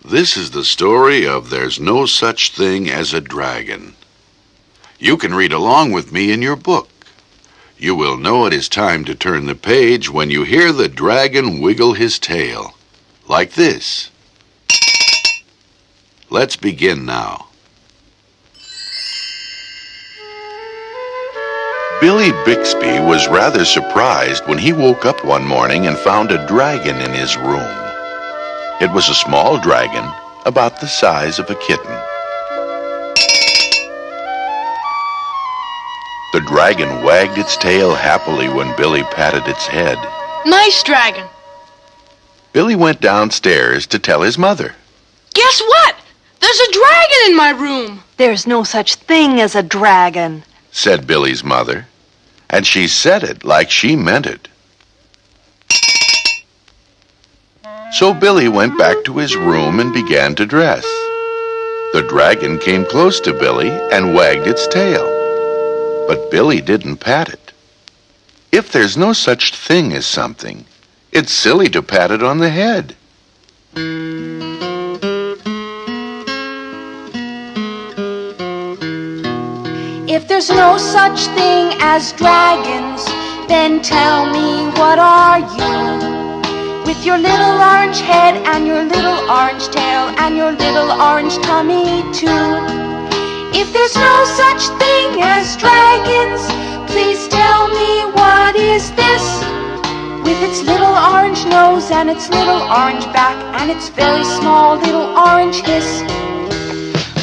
This is the story of There's No Such Thing as a Dragon. You can read along with me in your book. You will know it is time to turn the page when you hear the dragon wiggle his tail, like this. Let's begin now. Billy Bixby was rather surprised when he woke up one morning and found a dragon in his room. It was a small dragon, about the size of a kitten. The dragon wagged its tail happily when Billy patted its head. Nice dragon. Billy went downstairs to tell his mother. Guess what? There's a dragon in my room. There's no such thing as a dragon, said Billy's mother, and she said it like she meant it. So Billy went back to his room and began to dress. The dragon came close to Billy and wagged its tail, but Billy didn't pat it. If there's no such thing as something, it's silly to pat it on the head. If there's no such thing as dragons, then tell me, what are you? With your little orange head and your little orange tail and your little orange tummy too. If there's no such thing as dragons, please tell me, what is this? With its little orange nose and its little orange back and its very small little orange hiss.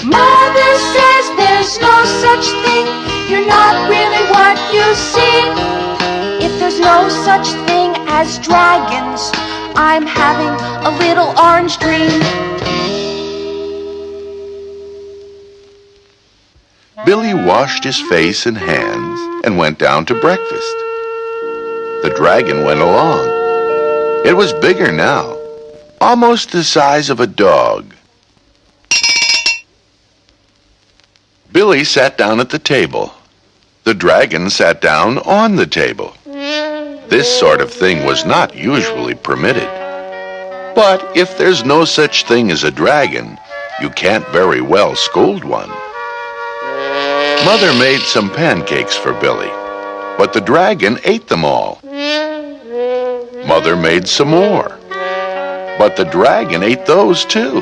Mother says there's no such thing, you're not really what you seem. If there's no such thing as dragons, I'm having a little orange dream. Billy washed his face and hands and went down to breakfast. The dragon went along. It was bigger now, almost the size of a dog. Billy sat down at the table. The dragon sat down on the table. This sort of thing was not usually permitted. But if there's no such thing as a dragon, you can't very well scold one. Mother made some pancakes for Billy, but the dragon ate them all. Mother made some more, but the dragon ate those too.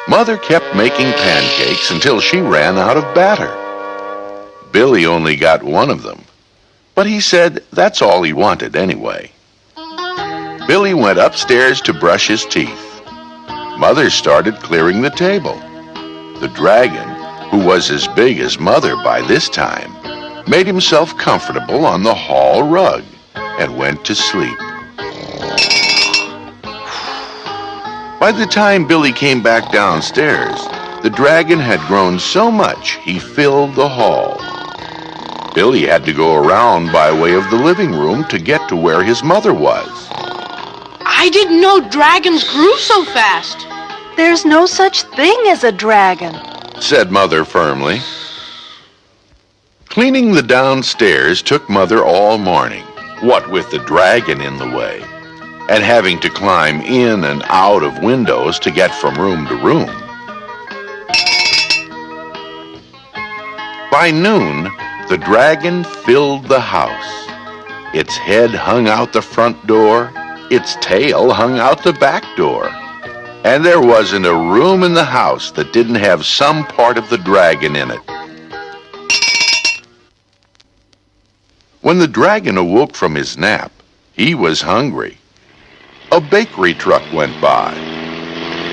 Mother kept making pancakes until she ran out of batter. Billy only got one of them, but he said that's all he wanted anyway. Billy went upstairs to brush his teeth. Mother started clearing the table. The dragon, who was as big as Mother by this time, made himself comfortable on the hall rug and went to sleep. By the time Billy came back downstairs, the dragon had grown so much he filled the hall. Billy had to go around by way of the living room to get to where his mother was. I didn't know dragons grew so fast. There's no such thing as a dragon, said Mother firmly. Cleaning the downstairs took Mother all morning, what with the dragon in the way, and having to climb in and out of windows to get from room to room. By noon, the dragon filled the house. Its head hung out the front door, its tail hung out the back door, and there wasn't a room in the house that didn't have some part of the dragon in it. When the dragon awoke from his nap, he was hungry. A bakery truck went by.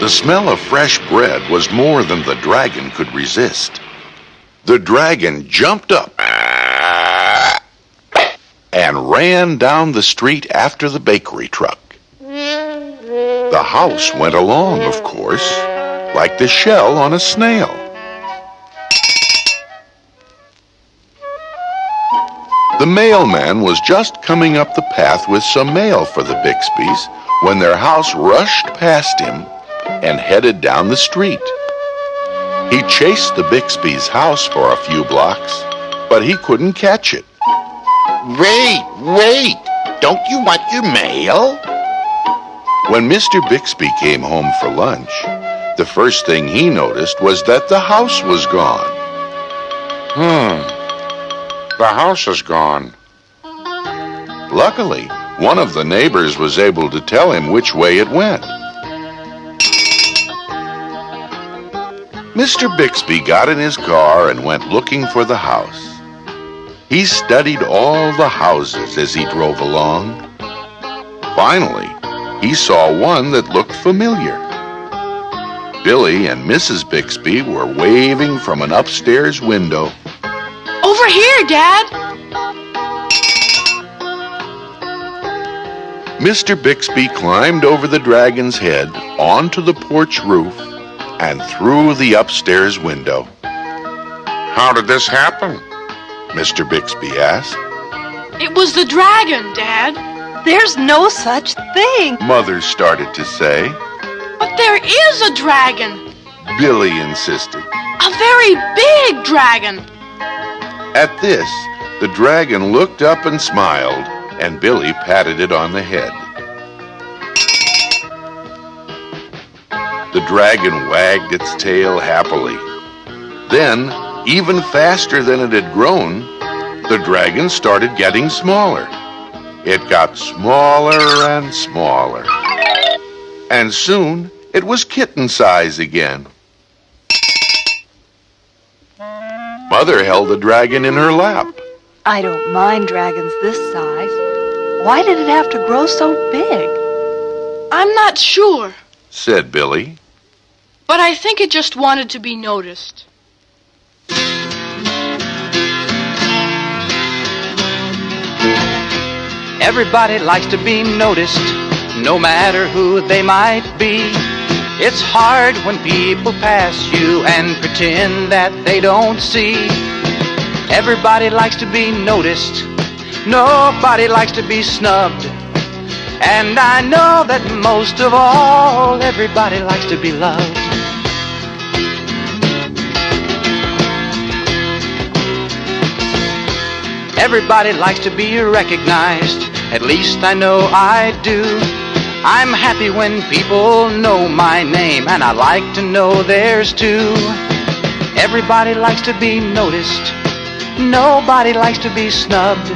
The smell of fresh bread was more than the dragon could resist. The dragon jumped up and ran down the street after the bakery truck. The house went along, of course, like the shell on a snail. The mailman was just coming up the path with some mail for the Bixbys when their house rushed past him and headed down the street. He chased the Bixby's house for a few blocks, but he couldn't catch it. Wait! Don't you want your mail? When Mr. Bixby came home for lunch, the first thing he noticed was that the house was gone. The house is gone. Luckily, one of the neighbors was able to tell him which way it went. Mr. Bixby got in his car and went looking for the house. He studied all the houses as he drove along. Finally, he saw one that looked familiar. Billy and Mrs. Bixby were waving from an upstairs window. Over here, Dad! Mr. Bixby climbed over the dragon's head onto the porch roof and through the upstairs window. How did this happen? Mr. Bixby asked. It was the dragon, Dad. There's no such thing. Mother started to say. But there is a dragon. Billy insisted. A very big dragon. At this, the dragon looked up and smiled, and Billy patted it on the head. The dragon wagged its tail happily. Then, even faster than it had grown, the dragon started getting smaller. It got smaller and smaller. And soon, it was kitten size again. Mother held the dragon in her lap. I don't mind dragons this size. Why did it have to grow so big? I'm not sure, Said Billy. but I think it just wanted to be noticed. Everybody likes to be noticed, no matter who they might be. It's hard when people pass you and pretend that they don't see. Everybody likes to be noticed, nobody likes to be snubbed. And I know that most of all, everybody likes to be loved. Everybody likes to be recognized, at least I know I do. I'm happy when people know my name, and I like to know theirs too. Everybody likes to be noticed, nobody likes to be snubbed.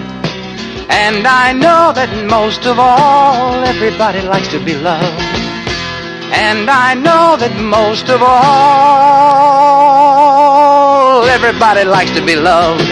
And I know that most of all, everybody likes to be loved. And I know that most of all, everybody likes to be loved.